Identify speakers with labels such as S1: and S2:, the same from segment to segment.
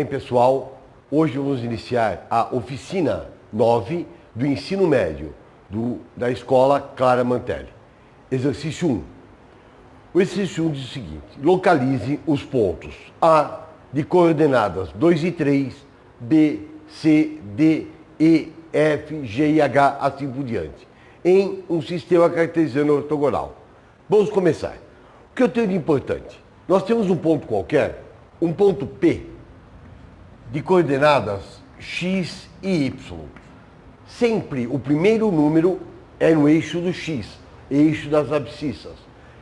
S1: bem, pessoal? Hoje vamos iniciar a oficina 9 do ensino médio da escola Clara Mantelli. Exercício 1. O exercício 1 diz o seguinte: localize os pontos A de coordenadas 2 e 3, B, C, D, E, F, G e H, assim por diante, em um sistema cartesiano ortogonal. Vamos começar. O que eu tenho de importante? Nós temos um ponto qualquer, um ponto P, de coordenadas x e y. Sempre o primeiro número é no eixo do x, eixo das abscissas.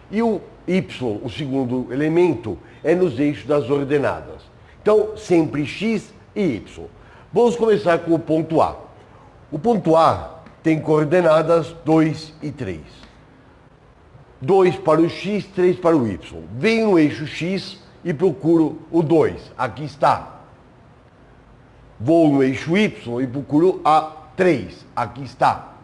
S1: E o y, o segundo elemento, é nos eixos das ordenadas. Então, sempre x e y. Vamos começar com o ponto A. O ponto A tem coordenadas 2 e 3. 2 para o x, 3 para o y. Venho no eixo x e procuro o 2. Aqui está. Vou no eixo y e procuro a 3. Aqui está.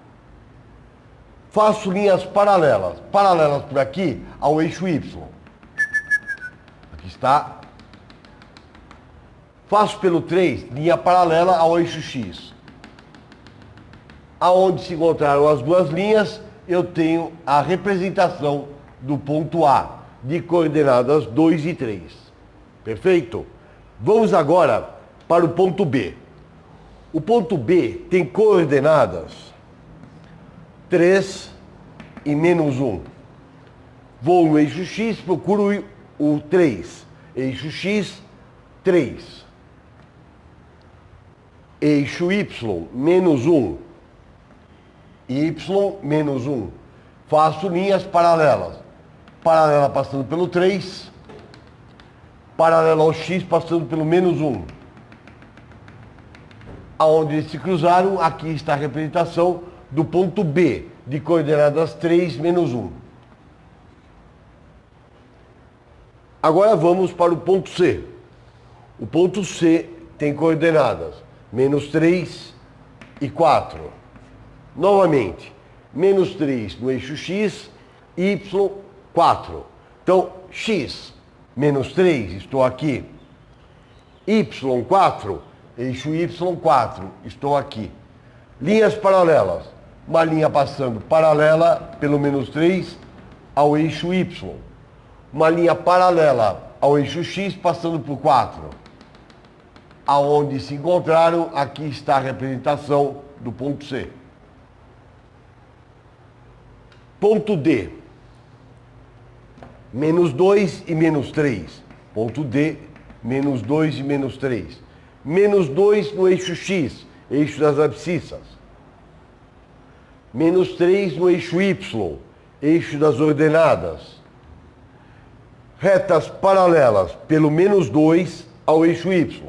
S1: Faço linhas paralelas. Paralelas por aqui ao eixo y. Aqui está. Faço pelo 3, linha paralela ao eixo x. Aonde se encontraram as duas linhas, eu tenho a representação do ponto A, de coordenadas 2 e 3. Perfeito? Vamos agora para o ponto B. O ponto B tem coordenadas 3 e menos 1. Vou no eixo x, procuro o 3. Eixo x, 3. Eixo y, menos 1. Y, menos 1. Faço linhas paralelas. Paralela passando pelo 3. Paralela ao x passando pelo menos 1. Aonde eles se cruzaram, aqui está a representação do ponto B, de coordenadas 3, menos 1. Agora vamos para o ponto C. O ponto C tem coordenadas menos 3 e 4. Novamente, menos 3 no eixo x, y, 4. Então, x, menos 3, estou aqui. Y, 4, eixo y, 4, estou aqui. Linhas paralelas. Uma linha passando paralela pelo menos 3 ao eixo y. Uma linha paralela ao eixo x passando por 4. Aonde se encontraram, aqui está a representação do ponto C. Ponto D. Menos 2 e menos 3. Ponto D, menos 2 e menos 3. Menos 2 no eixo x, eixo das abscissas. Menos 3 no eixo y, eixo das ordenadas. Retas paralelas pelo menos 2 ao eixo y.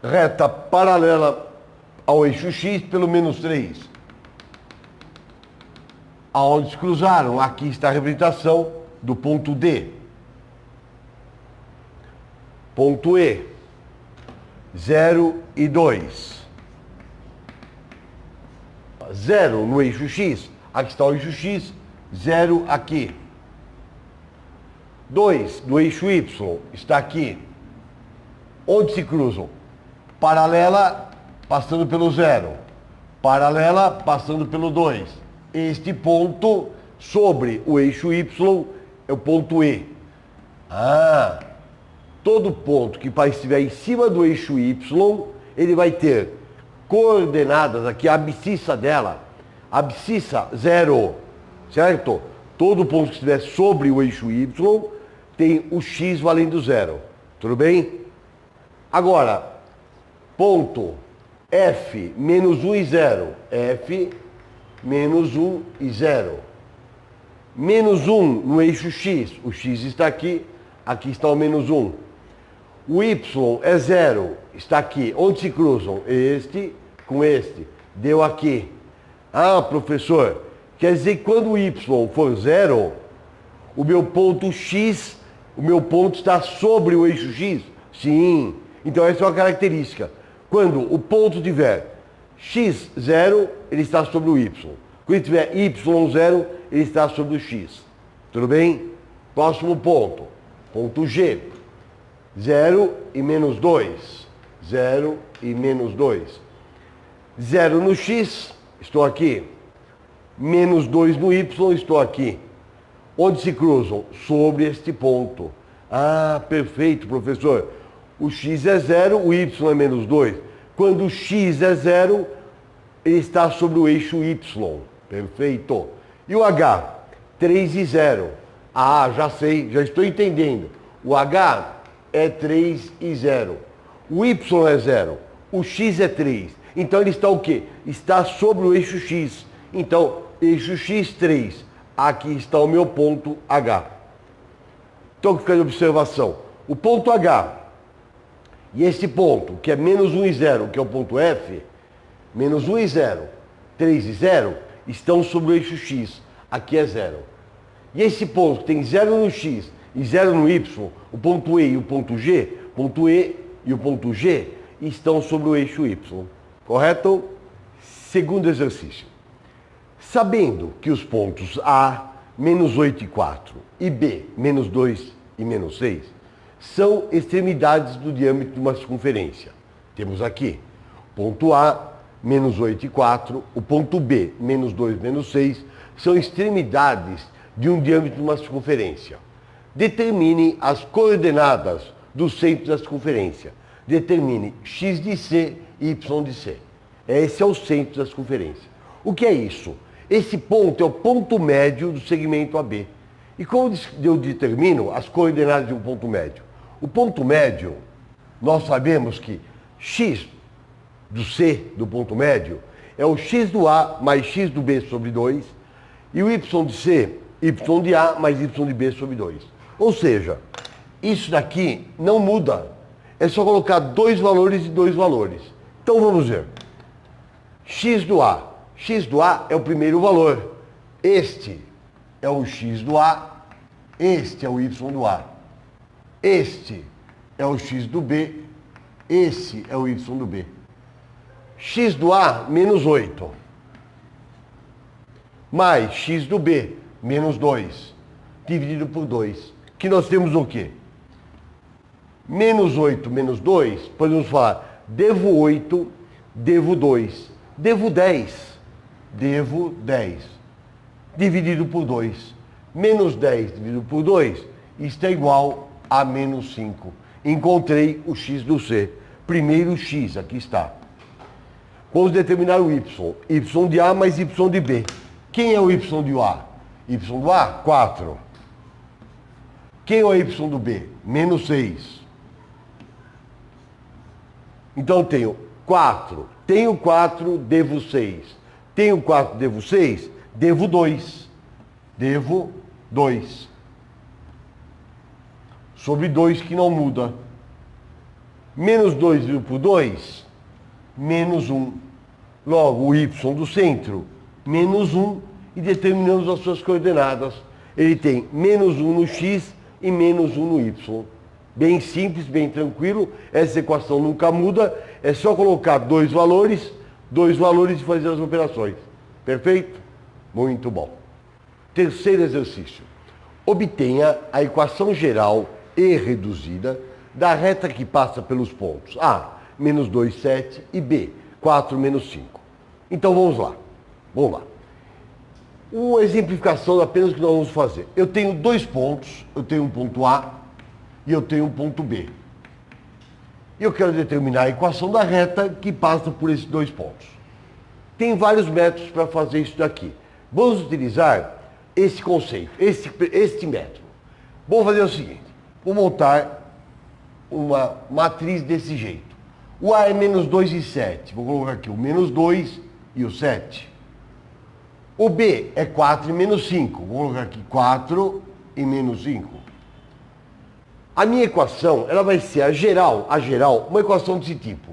S1: Reta paralela ao eixo x pelo menos 3. Aonde se cruzaram, aqui está a representação do ponto D. Ponto E. 0 e 2. 0 no eixo x, aqui está o eixo x, 0 aqui. 2 no eixo y, está aqui. Onde se cruzam? Paralela passando pelo 0. Paralela passando pelo 2. Este ponto sobre o eixo y é o ponto E. Todo ponto que estiver em cima do eixo y, ele vai ter coordenadas aqui, a abscissa dela, abscissa 0, certo? Todo ponto que estiver sobre o eixo y tem o x valendo 0. Tudo bem? Agora, ponto F, menos 1 e 0. F, menos 1 e 0. Menos 1 no eixo x. O x está aqui. Aqui está o menos 1. O y é 0. Está aqui. Onde se cruzam? Este com este. Deu aqui. Professor, quer dizer que quando o y for 0, o meu ponto x, o meu ponto está sobre o eixo x? Sim. Então essa é uma característica. Quando o ponto tiver x0, ele está sobre o y. Quando tiver y0, ele está sobre o x. Tudo bem? Próximo ponto. Ponto G, 0 e menos 2. 0 e menos 2. 0 no x, estou aqui. Menos 2 no y, estou aqui. Onde se cruzam? Sobre este ponto. Ah, perfeito, professor. O x é 0, o y é menos 2. Quando o x é 0, ele está sobre o eixo y. Perfeito. E o h? 3 e 0. Ah, já sei, já estou entendendo. O h é 3 e 0. O y é 0. O x é 3. Então ele está o quê? Está sobre o eixo x. Então, eixo x, 3. Aqui está o meu ponto H. Então, fica de observação. O ponto H e esse ponto, que é menos 1 e 0, que é o ponto F, menos 1 e 0, 3 e 0, estão sobre o eixo x. Aqui é 0. E esse ponto que tem 0 no x e 0 no y, o ponto E e o ponto G, ponto E e o ponto G, estão sobre o eixo y. Correto? Segundo exercício. Sabendo que os pontos A, menos 8 e 4, e B, menos 2 e menos 6, são extremidades do diâmetro de uma circunferência. Temos aqui ponto A, menos 8 e 4, o ponto B, menos 2 e menos 6, são extremidades de um diâmetro de uma circunferência. Determine as coordenadas do centro da circunferência. Determine x de C e y de C. Esse é o centro da circunferência. O que é isso? Esse ponto é o ponto médio do segmento AB. E como eu determino as coordenadas de um ponto médio? O ponto médio, nós sabemos que x do C, do ponto médio, é o x do A mais x do B sobre 2, e o y de C, y de A mais y de B sobre 2. Ou seja, isso daqui não muda. É só colocar dois valores e dois valores. Então vamos ver. X do A. X do A é o primeiro valor. Este é o x do A. Este é o y do A. Este é o x do B. Esse é o y do B. X do A, menos 8. Mais x do B, menos 2. Dividido por 2. Que nós temos o quê? Menos 8 menos 2, podemos falar, devo 8, devo 2, devo 10, devo 10, dividido por 2. Menos 10 dividido por 2, isto é igual a menos 5. Encontrei o x do C. Primeiro x, aqui está. Vamos determinar o y. Y de A mais y de B. Quem é o y de A? Y do A, 4. Quem é o y do B? Menos 6. Então eu tenho 4. Tenho 4, devo 6. Tenho 4, devo 6. Devo 2. Devo 2. Sobre 2 que não muda. Menos 2 dividido por 2, menos 1. Logo, o y do centro, menos 1. E determinamos as suas coordenadas. Ele tem menos 1 no x e menos 1 no y. Bem simples, bem tranquilo. Essa equação nunca muda. É só colocar dois valores e fazer as operações. Perfeito? Muito bom. Terceiro exercício. Obtenha a equação geral e reduzida da reta que passa pelos pontos A, menos 2, 7 e B, 4, menos 5. Então vamos lá. Vamos lá. Uma exemplificação apenas que nós vamos fazer. Eu tenho dois pontos. Eu tenho um ponto A e eu tenho um ponto B. E eu quero determinar a equação da reta que passa por esses dois pontos. Tem vários métodos para fazer isso daqui. Vamos utilizar esse conceito, este método. Vou fazer o seguinte. Vou montar uma matriz desse jeito. O A é menos 2 e 7. Vou colocar aqui o menos 2 e o 7. O B é 4 e menos 5. Vou colocar aqui 4 e menos 5. A minha equação, ela vai ser a geral, uma equação desse tipo.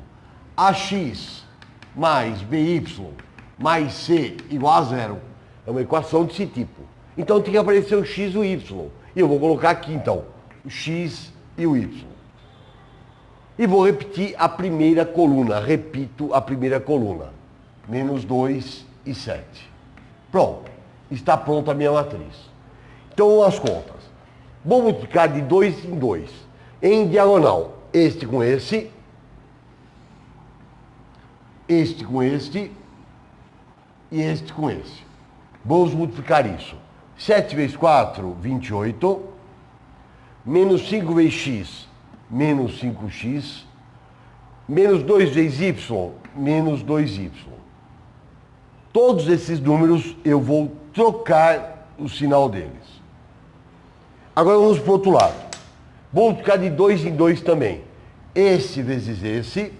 S1: AX mais BY mais C igual a 0. É uma equação desse tipo. Então tem que aparecer o X e o Y. E eu vou colocar aqui, então, o X e o Y. E vou repetir a primeira coluna. Repito a primeira coluna. Menos 2 e 7. Pronto. Está pronta a minha matriz. Então, as contas. Vou multiplicar de 2 em 2. Em diagonal, este com este com este e este com este. Vamos multiplicar isso. 7 vezes 4, 28. Menos 5 vezes x, menos 5x. Menos 2 vezes y, menos 2y. Todos esses números eu vou trocar o sinal deles. Agora vamos para o outro lado. Vou multiplicar de 2 em 2 também. Esse vezes esse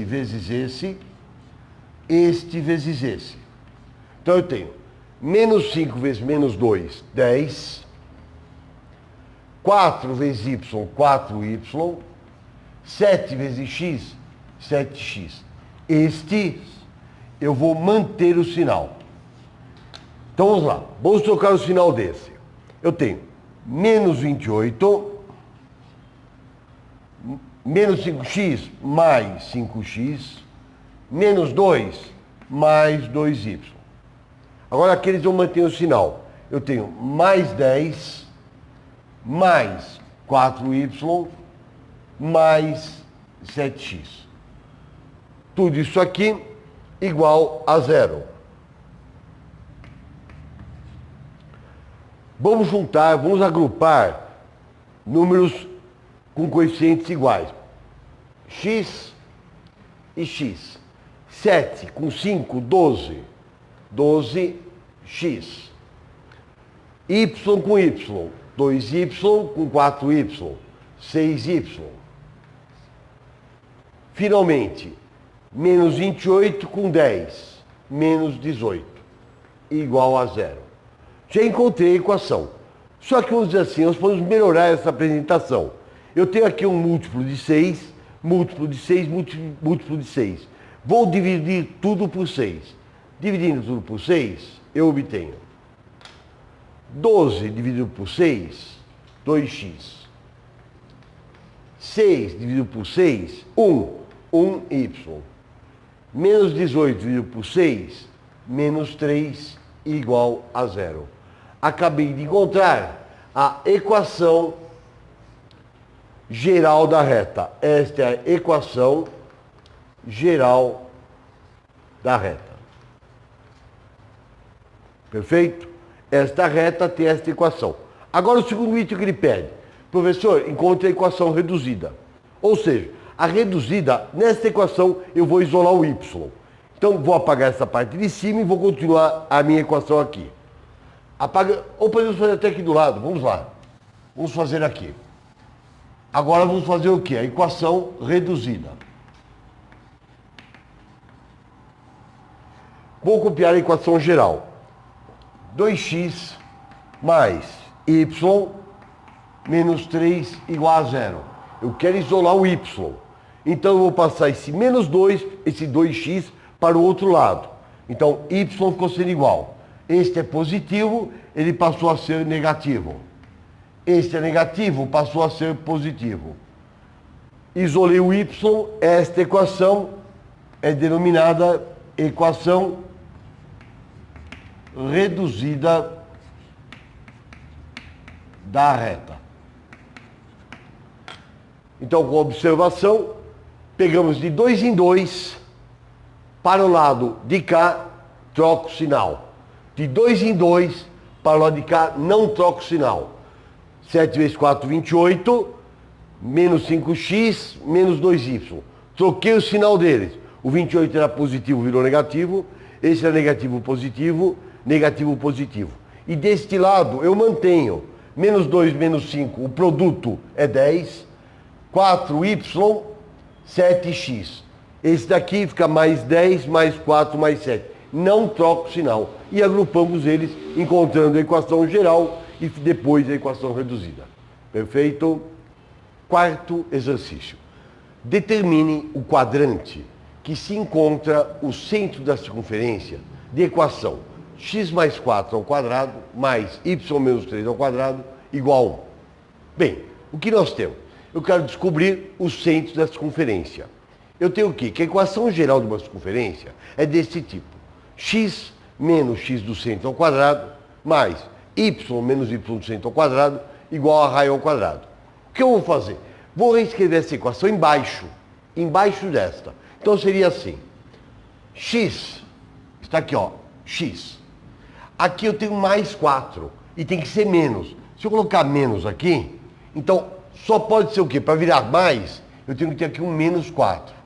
S1: vezes esse, este vezes esse. Então eu tenho menos 5 vezes menos 2, 10. 4 vezes y, 4y. 7 vezes x, 7x. Este, eu vou manter o sinal. Então vamos lá, vamos trocar o sinal desse. Eu tenho menos 28, menos 5x mais 5x, menos 2 mais 2y. Agora aqui eles vão manter o sinal. Eu tenho mais 10, mais 4y, mais 7x. Tudo isso aqui igual a 0. Vamos juntar, vamos agrupar números com coeficientes iguais. X e x. 7 com 5, 12. 12x. Y com y. 2y com 4y. 6y. Finalmente, menos 28 com 10. Menos 18. Igual a 0. Já encontrei a equação. Só que vamos dizer assim, nós podemos melhorar essa apresentação. Eu tenho aqui um múltiplo de 6, múltiplo de 6, múltiplo de 6. Vou dividir tudo por 6. Dividindo tudo por 6, eu obtenho 12 dividido por 6, 2x. 6 dividido por 6, 1y. Menos 18 dividido por 6, menos 3 igual a 0. Acabei de encontrar a equação geral da reta. Esta é a equação geral da reta. Perfeito? Esta reta tem esta equação. Agora o segundo item que ele pede. Professor, encontre a equação reduzida. Ou seja, a reduzida, nesta equação, eu vou isolar o y. Então, vou apagar essa parte de cima e vou continuar a minha equação aqui. Apaga, ou podemos fazer até aqui do lado. Vamos lá. Vamos fazer aqui. Agora vamos fazer o quê? A equação reduzida. Vou copiar a equação geral. 2x mais y menos 3 igual a 0. Eu quero isolar o y. Então eu vou passar esse menos 2, esse 2x, para o outro lado. Então y ficou sendo igual. Este é positivo, ele passou a ser negativo. Este é negativo, passou a ser positivo. Isolei o y, esta equação é denominada equação reduzida da reta. Então, com observação, pegamos de 2 em 2, para o lado de cá, troco o sinal. De 2 em 2, para o lado de cá, não troco o sinal. 7 vezes 4, 28, menos 5x, menos 2y. Troquei o sinal deles. O 28 era positivo, virou negativo. Esse era negativo, positivo, negativo, positivo. E deste lado, eu mantenho menos 2, menos 5, o produto é 10. 4y, 7x. Esse daqui fica mais 10, mais 4, mais 7. Não troco o sinal. E agrupamos eles, encontrando a equação geral e depois a equação reduzida. Perfeito? Quarto exercício. Determine o quadrante que se encontra o centro da circunferência de equação x mais 4 ao quadrado mais y menos 3 ao quadrado igual a 1. Bem, o que nós temos? Eu quero descobrir o centro da circunferência. Eu tenho o quê? Que a equação geral de uma circunferência é desse tipo. X menos x do centro ao quadrado mais y menos y do centro ao quadrado igual a raio ao quadrado. O que eu vou fazer? Vou reescrever essa equação embaixo desta. Então seria assim. X, está aqui, ó, x. Aqui eu tenho mais 4 e tem que ser menos. Se eu colocar menos aqui, então só pode ser o quê? Para virar mais, eu tenho que ter aqui um menos 4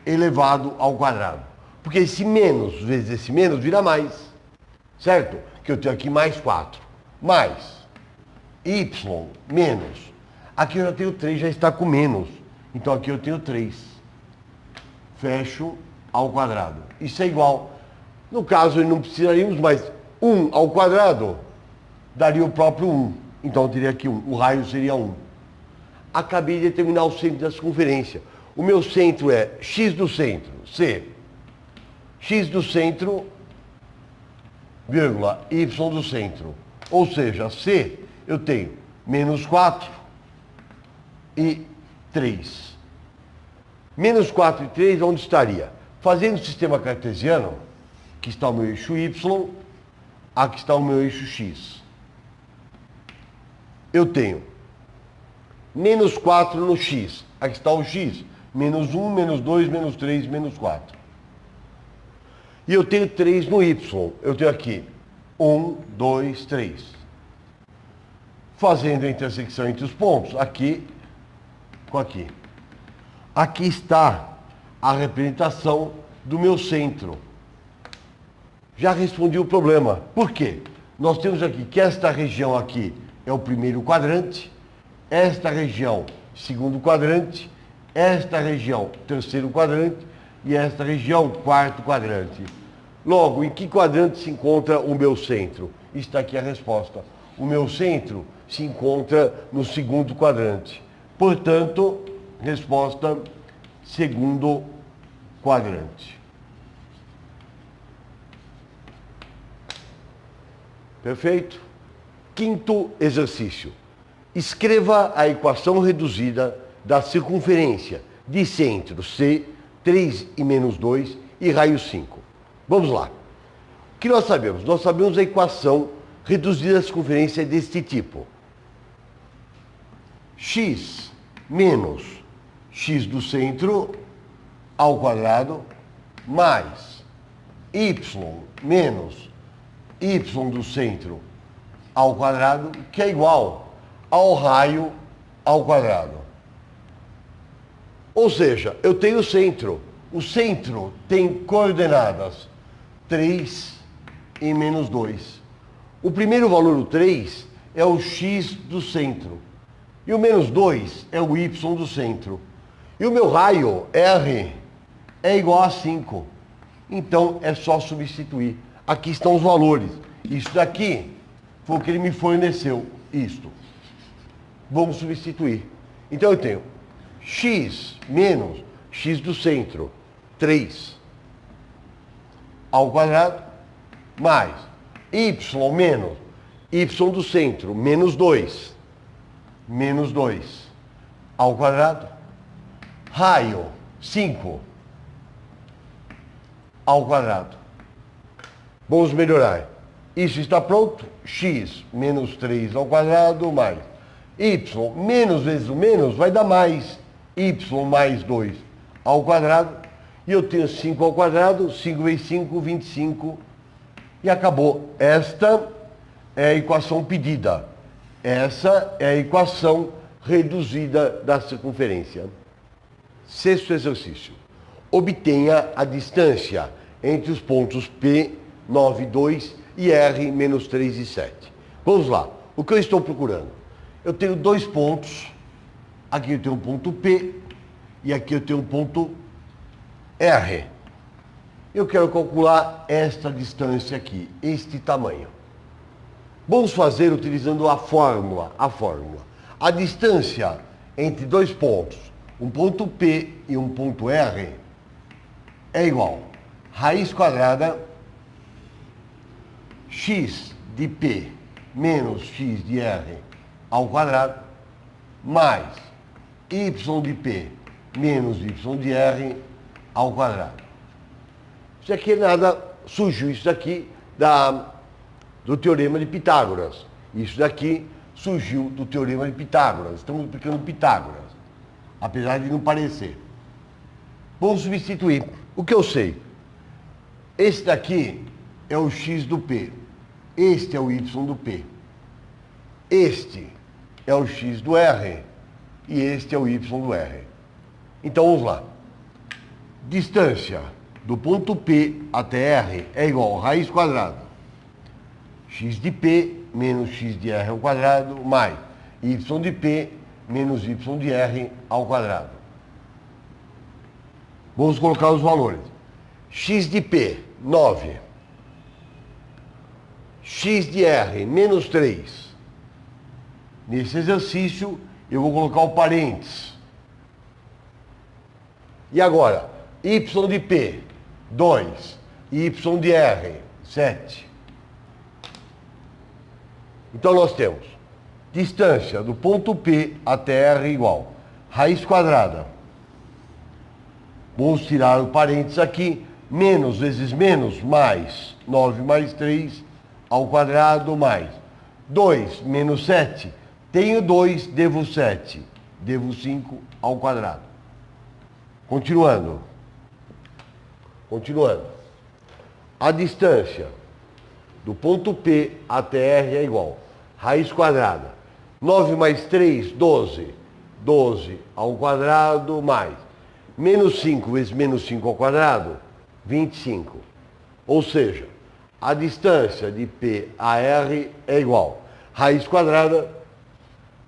S1: elevado ao quadrado. Porque esse menos vezes esse menos vira mais, certo? Que eu tenho aqui mais 4. Mais y menos. Aqui eu já tenho 3, já está com menos. Então aqui eu tenho 3. Fecho ao quadrado. Isso é igual. No caso, não precisaríamos mais 1 ao quadrado. Daria o próprio 1. Então eu teria aqui 1. O raio seria 1. Acabei de determinar o centro da circunferência. O meu centro é x do centro, C. X do centro, vírgula, y do centro. Ou seja, C, eu tenho menos 4 e 3. Menos 4 e 3, onde estaria? Fazendo o sistema cartesiano, aqui está o meu eixo y, aqui está o meu eixo x. Eu tenho menos 4 no x, aqui está o x, menos 1, menos 2, menos 3, menos 4. E eu tenho 3 no y, eu tenho aqui 1, 2, 3. Fazendo a intersecção entre os pontos, aqui com aqui. Aqui está a representação do meu centro. Já respondi o problema. Por quê? Nós temos aqui que esta região aqui é o primeiro quadrante, esta região, segundo quadrante, esta região, terceiro quadrante, e esta região, quarto quadrante. Logo, em que quadrante se encontra o meu centro? Está aqui a resposta. O meu centro se encontra no segundo quadrante. Portanto, resposta, segundo quadrante. Perfeito? Quinto exercício. Escreva a equação reduzida da circunferência de centro C, 3 e menos 2 e raio 5. Vamos lá. O que nós sabemos? Nós sabemos a equação reduzida da circunferência deste tipo. X menos x do centro ao quadrado mais y menos y do centro ao quadrado, que é igual ao raio ao quadrado. Ou seja, eu tenho o centro. O centro tem coordenadas 3 e menos 2. O primeiro valor, o 3, é o x do centro. E o menos 2 é o y do centro. E o meu raio, R, é igual a 5. Então, é só substituir. Aqui estão os valores. Isso daqui foi o que ele me forneceu. Isto. Vamos substituir. Então, eu tenho x menos x do centro, 3, ao quadrado, mais y menos y do centro, menos 2, ao quadrado, raio, 5, ao quadrado. Vamos melhorar. Isso está pronto. X menos 3 ao quadrado, mais y menos vezes o menos vai dar mais y mais 2 ao quadrado. E eu tenho 5 ao quadrado, 5 vezes 5, 25. E acabou. Esta é a equação pedida. Essa é a equação reduzida da circunferência. Sexto exercício. Obtenha a distância entre os pontos P, 9, 2 e R, menos 3 e 7. Vamos lá. O que eu estou procurando? Eu tenho dois pontos. Aqui eu tenho um ponto P e aqui eu tenho um ponto R. Eu quero calcular esta distância aqui, este tamanho. Vamos fazer utilizando a fórmula. A distância entre dois pontos, um ponto P e um ponto R, é igual a raiz quadrada x de P menos x de R ao quadrado, mais y de P menos y de R ao quadrado. Isso aqui é nada, surgiu isso aqui da do Teorema de Pitágoras. Isso daqui surgiu do Teorema de Pitágoras. Estamos aplicando Pitágoras, apesar de não parecer. Vamos substituir. O que eu sei? Esse daqui é o x do P. Este é o y do P. Este é o x do R. E este é o y do R. Então vamos lá. Distância do ponto P até R é igual a raiz quadrada. X de P menos x de R ao quadrado mais y de P menos y de R ao quadrado. Vamos colocar os valores. X de P, 9. X de R, menos 3. Nesse exercício, eu vou colocar o parênteses. E agora, y de P, 2. Y de R, 7. Então, nós temos distância do ponto P até R igual raiz quadrada. Vamos tirar o parênteses aqui. Menos vezes menos, mais 9 mais 3 ao quadrado, mais 2 menos 7. Tenho 2, devo 7. Devo 5 ao quadrado. Continuando. A distância do ponto P até R é igual raiz quadrada. 9 mais 3, 12. 12 ao quadrado, mais menos 5 vezes menos 5 ao quadrado, 25. Ou seja, a distância de P a R é igual raiz quadrada,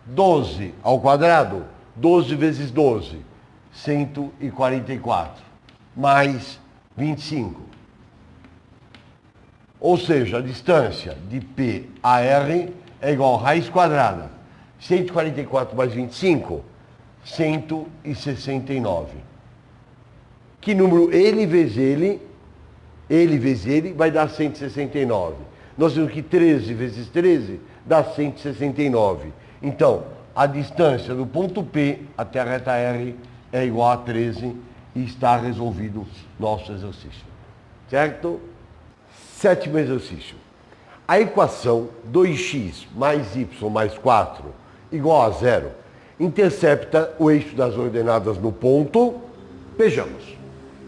S1: 12 ao quadrado, 12 vezes 12, 144, mais 25. Ou seja, a distância de P a R é igual a raiz quadrada, 144 mais 25, 169. Que número ele vezes ele vai dar 169. Nós temos que 13 vezes 13 dá 169. Então, a distância do ponto P até a reta R é igual a 13 e está resolvido nosso exercício. Certo? Sétimo exercício. A equação 2x mais y mais 4 igual a 0 intercepta o eixo das ordenadas no ponto. Vejamos.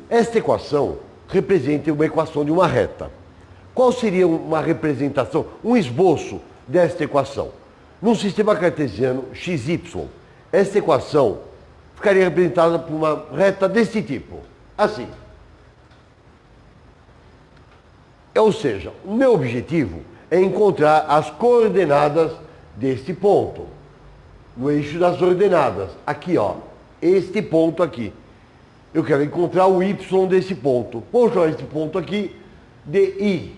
S1: Esta equação representa uma equação de uma reta. Qual seria uma representação, um esboço desta equação? Num sistema cartesiano xy, esta equação ficaria representada por uma reta desse tipo, assim. Ou seja, o meu objetivo é encontrar as coordenadas deste ponto, no eixo das ordenadas. Aqui, ó, este ponto aqui. Eu quero encontrar o y desse ponto. Vou chamar esse ponto aqui de I,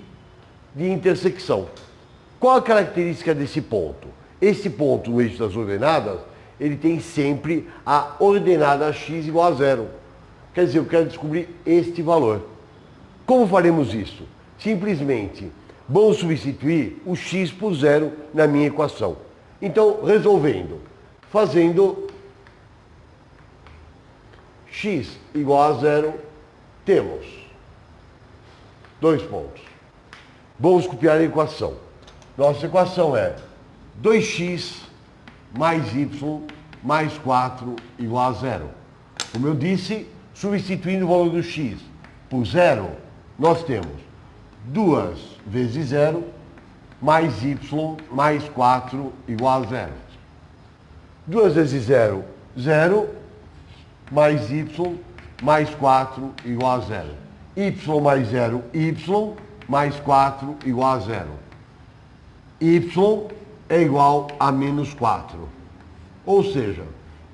S1: de intersecção. Qual a característica desse ponto? Esse ponto no eixo das ordenadas, ele tem sempre a ordenada x igual a 0. Quer dizer, eu quero descobrir este valor. Como faremos isso? Simplesmente, vamos substituir o x por 0 na minha equação. Então, resolvendo, fazendo x igual a 0, temos 2 pontos. Vamos copiar a equação. Nossa equação é 2x mais y mais 4 igual a 0. Como eu disse, substituindo o valor do x por 0, nós temos 2 vezes 0 mais y mais 4 igual a 0. 2 vezes 0, 0, mais y mais 4 igual a 0. Y mais 0, y mais 4 igual a 0. Y é igual a menos 4. Ou seja,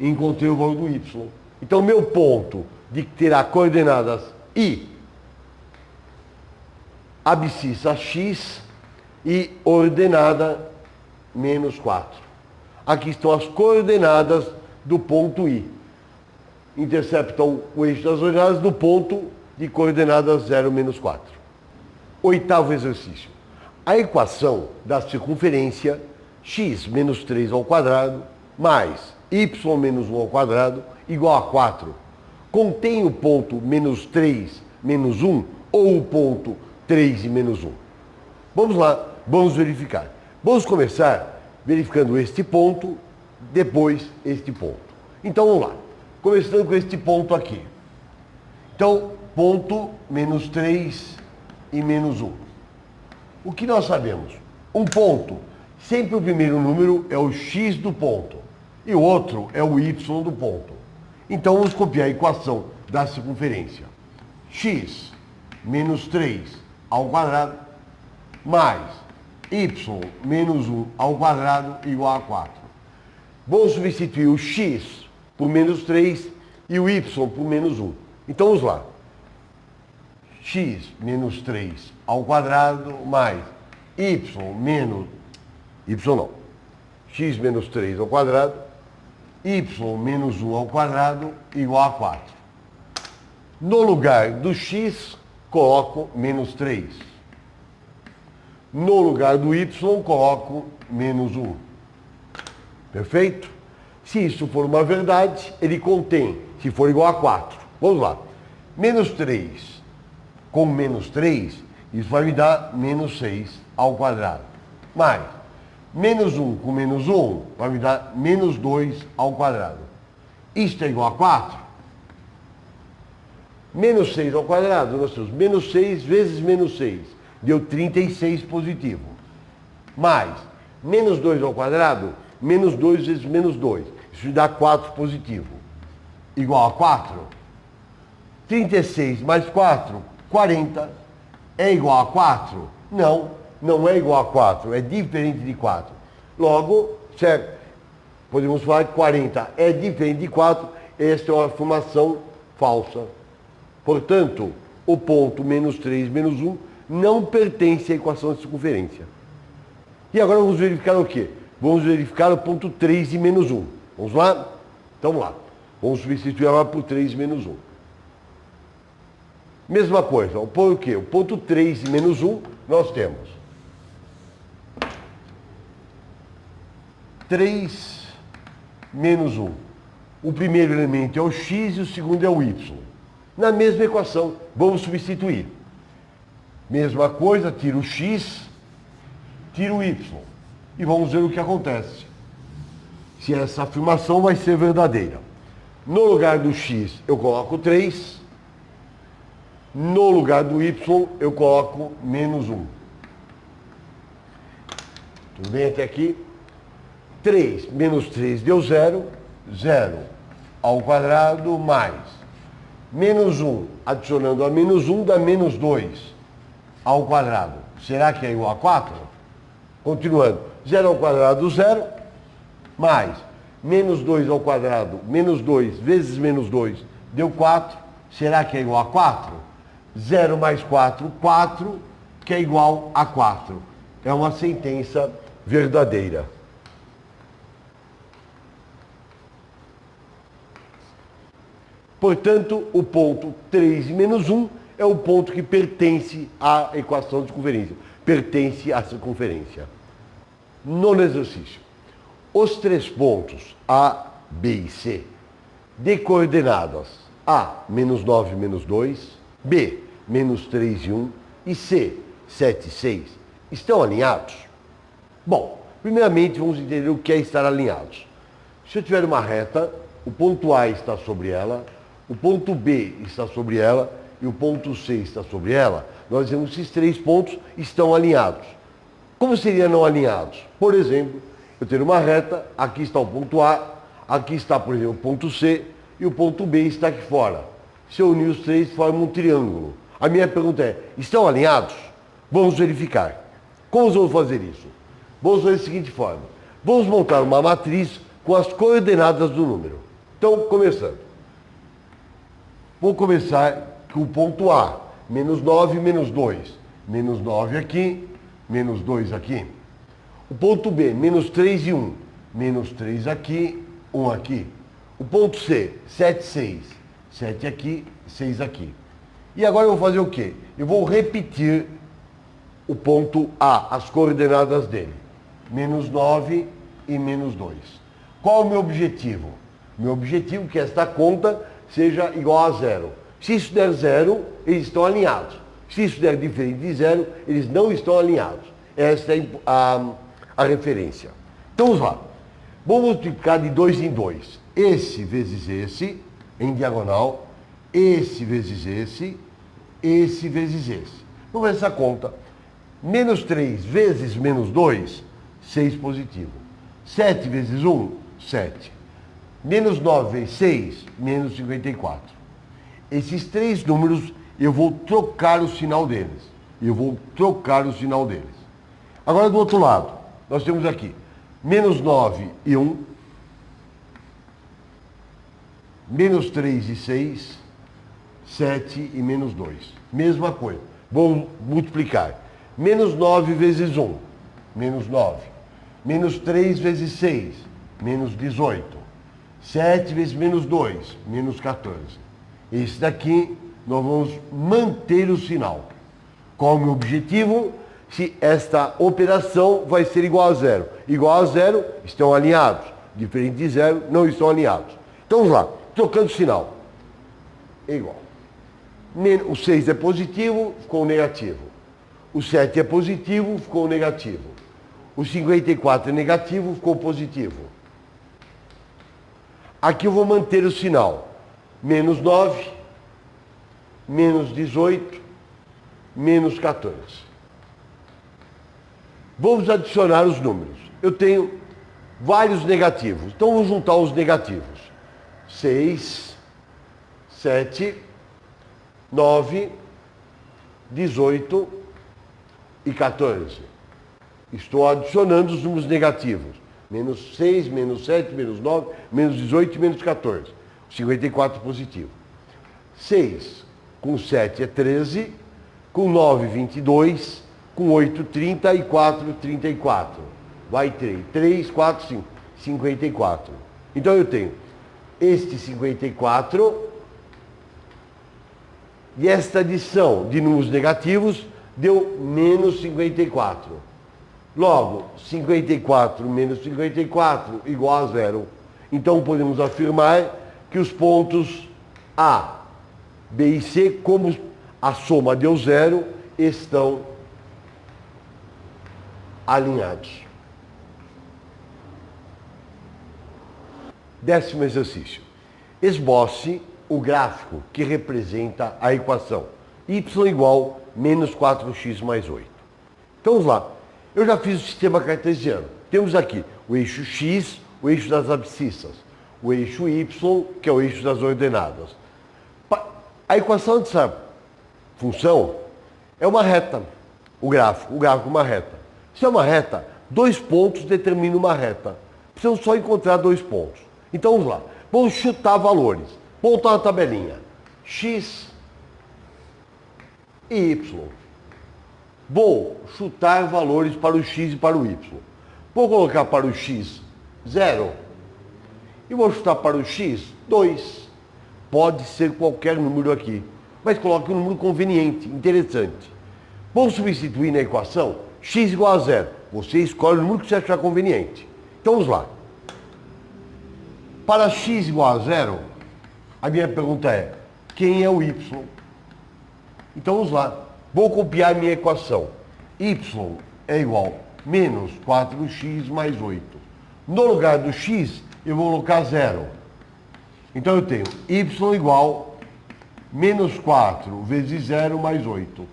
S1: encontrei o valor do y. Então, meu ponto de que terá coordenadas I, abscissa x e ordenada menos 4. Aqui estão as coordenadas do ponto I. Interceptam o eixo das ordenadas do ponto de coordenadas 0, menos 4. Oitavo exercício. A equação da circunferência x menos 3 ao quadrado mais y menos 1 ao quadrado igual a 4 contém o ponto menos 3 menos 1 ou o ponto 3 e menos 1. Vamos lá Vamos verificar. Vamos começar verificando este ponto, depois este ponto. Então vamos lá. Começando com este ponto aqui. Então, ponto menos 3 e menos 1. O que nós sabemos? Um ponto, sempre o primeiro número é o x do ponto e o outro é o y do ponto. Então vamos copiar a equação da circunferência. X menos 3 ao quadrado mais y menos 1 ao quadrado igual a 4. Vamos substituir o x por menos 3 e o y por menos 1. Então vamos lá. X menos 3 ao quadrado mais y menos... x menos 3 ao quadrado, y menos 1 ao quadrado igual a 4. No lugar do x, coloco menos 3. No lugar do y, coloco menos 1. Perfeito? Se isso for uma verdade, ele contém, se for igual a 4. Vamos lá. Menos 3 com menos 3, isso vai me dar menos 6 ao quadrado. Mais, menos 1 com menos 1, vai me dar menos 2 ao quadrado. Isto é igual a 4. Menos 6 ao quadrado, nós temos menos 6 vezes menos 6. Deu 36 positivo. Mais, menos 2 ao quadrado, menos 2 vezes menos 2. Isso me dá 4 positivo. Igual a 4. 36 mais 4, 40. É igual a 4? Não, não é igual a 4. É diferente de 4. Logo, certo? Podemos falar que 40 é diferente de 4. Esta é uma afirmação falsa. Portanto, o ponto menos 3 menos 1 não pertence à equação de circunferência. E agora vamos verificar o quê? Vamos verificar o ponto 3 e menos 1. Vamos lá? Então vamos lá. Vamos substituir agora por 3 menos 1. Mesma coisa, o quê? O ponto 3 e menos 1, nós temos 3 menos 1. O primeiro elemento é o x e o segundo é o y. Na mesma equação, vamos substituir. Mesma coisa, tiro o x, tiro o y. E vamos ver o que acontece. Se essa afirmação vai ser verdadeira. No lugar do x, eu coloco 3. No lugar do y, eu coloco menos 1. Tudo bem até aqui? 3 menos 3 deu 0. 0 ao quadrado mais menos 1, adicionando a menos 1, dá menos 2 ao quadrado. Será que é igual a 4? Continuando. 0 ao quadrado, 0. Mais menos 2 ao quadrado, menos 2 vezes menos 2, deu 4. Será que é igual a 4? 0 mais 4, 4, que é igual a 4. É uma sentença verdadeira. Portanto, o ponto 3 menos 1 é o ponto que pertence à equação de circunferência. Pertence à circunferência. Nono exercício. Os três pontos A, B e C, de coordenadas A, menos 9 menos 2, B, menos 3 e 1, e C, 7 e 6, estão alinhados? Bom, primeiramente vamos entender o que é estar alinhados. Se eu tiver uma reta, o ponto A está sobre ela, o ponto B está sobre ela e o ponto C está sobre ela, nós dizemos que esses três pontos estão alinhados. Como seriam não alinhados? Por exemplo, eu tenho uma reta, aqui está o ponto A, aqui está, por exemplo, o ponto C e o ponto B está aqui fora. Se eu unir os três, forma um triângulo. A minha pergunta é, estão alinhados? Vamos verificar. Como vamos fazer isso? Vamos fazer da seguinte forma. Vamos montar uma matriz com as coordenadas do número. Então, começando. Vou começar com o ponto A. Menos 9, menos 2. Menos 9 aqui, menos 2 aqui. O ponto B, menos 3 e 1. Menos 3 aqui, 1 aqui. O ponto C, 7, 6. 7 aqui, 6 aqui. E agora eu vou fazer o quê? Eu vou repetir o ponto A, as coordenadas dele. Menos 9 e menos 2. Qual o meu objetivo? Meu objetivo é que esta conta seja igual a 0. Se isso der 0, eles estão alinhados. Se isso der diferente de 0, eles não estão alinhados. Esta é a referência. Então vamos lá. Vamos multiplicar de 2 em 2. Esse vezes esse, em diagonal. Esse vezes esse vezes esse. Vamos ver essa conta. Menos 3 vezes menos 2, 6 positivo. 7 vezes 1, 7. Menos 9 vezes 6, menos 54. Esses três números, eu vou trocar o sinal deles. Agora, do outro lado, nós temos aqui menos 9 e 1, menos 3 e 6, 7 e menos 2. Mesma coisa. Vou multiplicar. Menos 9 vezes 1, menos 9. Menos 3 vezes 6, menos 18. 7 vezes menos 2, menos 14. Esse daqui, nós vamos manter o sinal. Qual é o meu objetivo? Se esta operação vai ser igual a zero. Igual a zero, estão alinhados. Diferente de zero, não estão alinhados. Então vamos lá, trocando o sinal. É igual. O 6 é positivo, ficou negativo. O 7 é positivo, ficou negativo. O 54 é negativo, ficou positivo. Aqui eu vou manter o sinal. Menos 9, menos 18, menos 14. Vamos adicionar os números. Eu tenho vários negativos. Então vamos juntar os negativos. 6, 7, 9, 18 e 14. Estou adicionando os números negativos. Menos 6, menos 7, menos 9, menos 18 e menos 14. 54 positivo. 6 com 7 é 13, com 9, 22, com 8, 30 e 4, 34. Vai 3, 4, 5, 54. Então eu tenho este 54 e esta adição de números negativos deu menos 54. Logo, 54 menos 54 igual a zero. Então podemos afirmar que os pontos A, B e C, como a soma deu zero, estão alinhados. 10º exercício. Esboce o gráfico que representa a equação y igual menos 4x mais 8. Então vamos lá. Eu já fiz o sistema cartesiano. Temos aqui o eixo x, o eixo das abscissas, o eixo y, que é o eixo das ordenadas. A equação dessa função é uma reta. O gráfico é uma reta. Se é uma reta, 2 pontos determinam uma reta. Precisamos só encontrar 2 pontos. Então vamos lá. Vamos chutar valores. Vou montar uma tabelinha. X e y. Vou chutar valores para o x e para o y. Vou colocar para o x 0 e vou chutar para o x 2. Pode ser qualquer número aqui, mas coloque um número conveniente, interessante. Vou substituir na equação x igual a 0. Você escolhe o número que você achar conveniente. Então vamos lá. Para x igual a 0, a minha pergunta é, quem é o y? Então vamos lá. Vou copiar minha equação. Y é igual a menos 4x mais 8. No lugar do x, eu vou colocar 0. Então eu tenho y igual a menos 4 vezes 0 mais 8.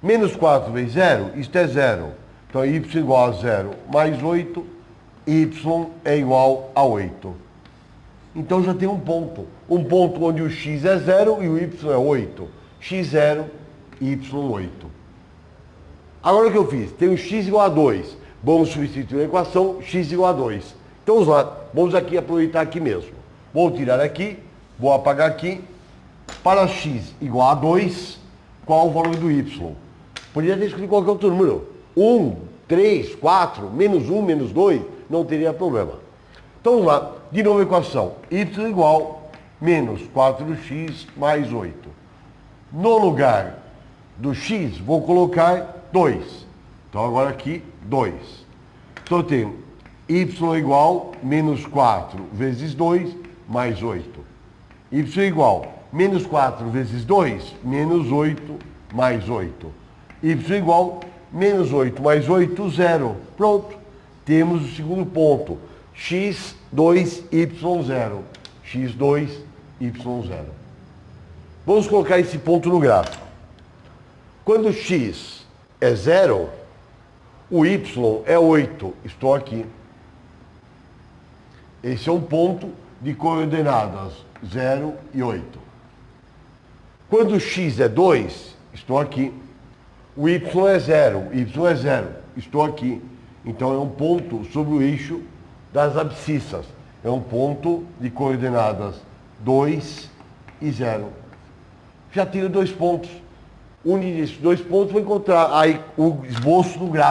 S1: Menos 4 vezes 0, isto é 0. Então y igual a 0 mais 8, y é igual a 8. Então já tem um ponto. Um ponto onde o x é 0 e o y é 8. x0, y8. Agora o que eu fiz? Tenho x igual a 2. Vamos substituir a equação x igual a 2. Então vamos lá. Vamos aqui aproveitar aqui mesmo. Vou tirar aqui, vou apagar aqui. Para x igual a 2, qual o valor do y? Poderia ter escolhido qualquer outro número. 1, 3, 4, menos 1, menos 2, não teria problema. Então vamos lá. De novo a equação. Y igual a menos 4x mais 8. No lugar do x, vou colocar 2. Então agora aqui, 2. Então eu tenho y igual a menos 4 vezes 2 mais 8. Y igual a menos 4 vezes 2, menos 8 mais 8. Y igual Menos 8 mais 8, 0. Pronto. Temos o segundo ponto. x2y0. x2y0. Vamos colocar esse ponto no gráfico. Quando x é 0, o y é 8. Estou aqui. Esse é um ponto de coordenadas 0 e 8. Quando x é 2, estou aqui. O y é 0, estou aqui. Então é um ponto sobre o eixo das abscissas. É um ponto de coordenadas 2 e 0. Já tenho 2 pontos. Une esses 2 pontos, vou encontrar aí o esboço do gráfico.